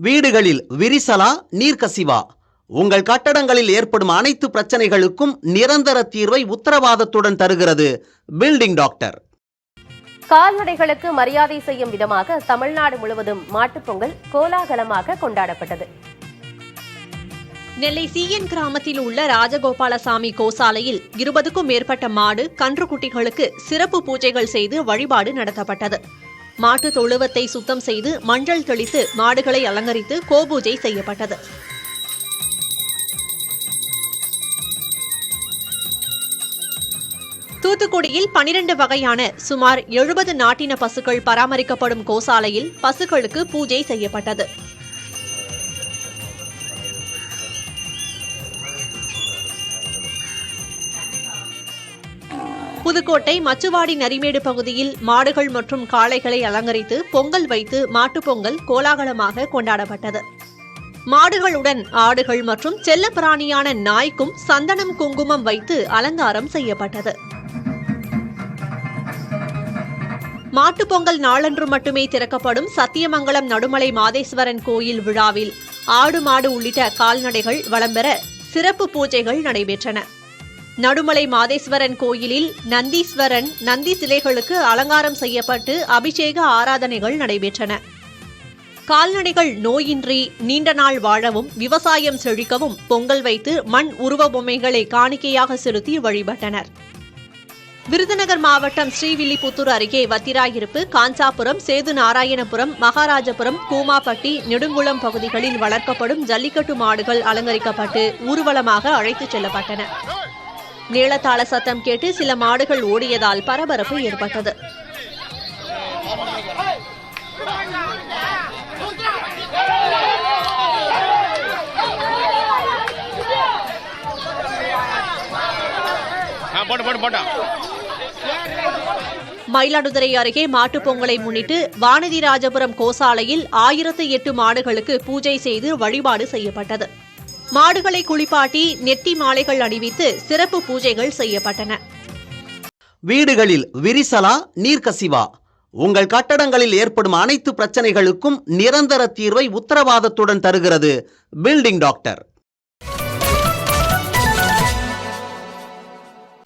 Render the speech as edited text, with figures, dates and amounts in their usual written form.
வீடுகளில் விரிசலா நீர்க்கசிவா? உங்கள் கட்டடங்களில் ஏற்படும் அனைத்து பிரச்சனைகளுக்கும் நிரந்தர தீர்வை உத்தரவாதத்துடன் தருகிறது பில்டிங் டாக்டர். கால்நடைகளுக்கு மரியாதை செய்யும் விதமாக தமிழ்நாடு முழுவதும் மாட்டுப்பொங்கல் கோலாகலமாக கொண்டாடப்பட்டது. நெல்லை சிஎன் கிராமத்தில் உள்ள ராஜகோபாலசாமி கோசாலையில் 20க்கும் மேற்பட்ட மாடு கன்றுக்குட்டிகளுக்கு சிறப்பு பூஜைகள் செய்து வழிபாடு நடத்தப்பட்டது. மாட்டு தொழுவத்தை சுத்தம் செய்து மஞ்சள் தெளித்து மாடுகளை அலங்கரித்து கோபூஜை செய்யப்பட்டது. தூத்துக்குடியில் 12 வகையான சுமார் 70 நாட்டின பசுக்கள் பராமரிக்கப்படும் கோசாலையில் பசுக்களுக்கு பூஜை செய்யப்பட்டது. புதுக்கோட்டை மச்சுவாடி நரிமேடு பகுதியில் மாடுகள் மற்றும் காளைகளை அலங்கரித்து பொங்கல் வைத்து மாட்டுப்பொங்கல் கோலாகலமாக கொண்டாடப்பட்டது. மாடுகளுடன் ஆடுகள் மற்றும் செல்லப்பிராணியான நாய்க்கும் சந்தனம் குங்குமம் வைத்து அலங்காரம் செய்யப்பட்டது. மாட்டுப்பொங்கல் நாளன்று மட்டுமே திறக்கப்படும் சத்தியமங்கலம் நடுமலை மாதேஸ்வரன் கோயில் விழாவில் ஆடு மாடு உள்ளிட்ட கால்நடைகள் வலம் பெற சிறப்பு பூஜைகள் நடைபெற்றன. நடுமலை மாதேஸ்வரன் கோயிலில் நந்தீஸ்வரன் நந்தி சிலைகளுக்கு அலங்காரம் செய்யப்பட்டு அபிஷேக ஆராதனைகள் நடைபெற்றன. கால்நடைகள் நோயின்றி நீண்ட நாள் வாழவும் விவசாயம் செழிக்கவும் பொங்கல் வைத்து மண் உருவ பொம்மைகளை காணிக்கையாக செலுத்தி வழிபட்டனர். விருதுநகர் மாவட்டம் ஸ்ரீவில்லிபுத்தூர் அருகே வத்திராயிருப்பு, காஞ்சாபுரம், சேது நாராயணபுரம், மகாராஜபுரம், கூமாப்பட்டி, நெடுங்குளம் பகுதிகளில் வளர்க்கப்படும் ஜல்லிக்கட்டு மாடுகள் அலங்கரிக்கப்பட்டு ஊர்வலமாக அழைத்துச் செல்லப்பட்டன. மேளதாள சத்தம் கேட்டு சில மாடுகள் ஓடியதால் பரபரப்பு ஏற்பட்டது. மயிலாடுதுறை அருகே மாட்டுப் பொங்கலை முன்னிட்டு வானதிராஜபுரம் கோசாலையில் 1008 மாடுகளுக்கு பூஜை செய்து வழிபாடு செய்யப்பட்டது. மாடுகளை குளிப்பாட்டி நெட்டி மாலைகள் அணிவித்து சிறப்பு பூஜைகள் செய்யப்பட்டன. வீடுகளில் விரிசலா நீர்க்கசிவா? உங்கள் கட்டடங்களில் ஏற்படும் அனைத்து பிரச்சனைகளுக்கும் நிரந்தர தீர்வை உத்தரவாதத்துடன் தருகிறது பில்டிங் டாக்டர்.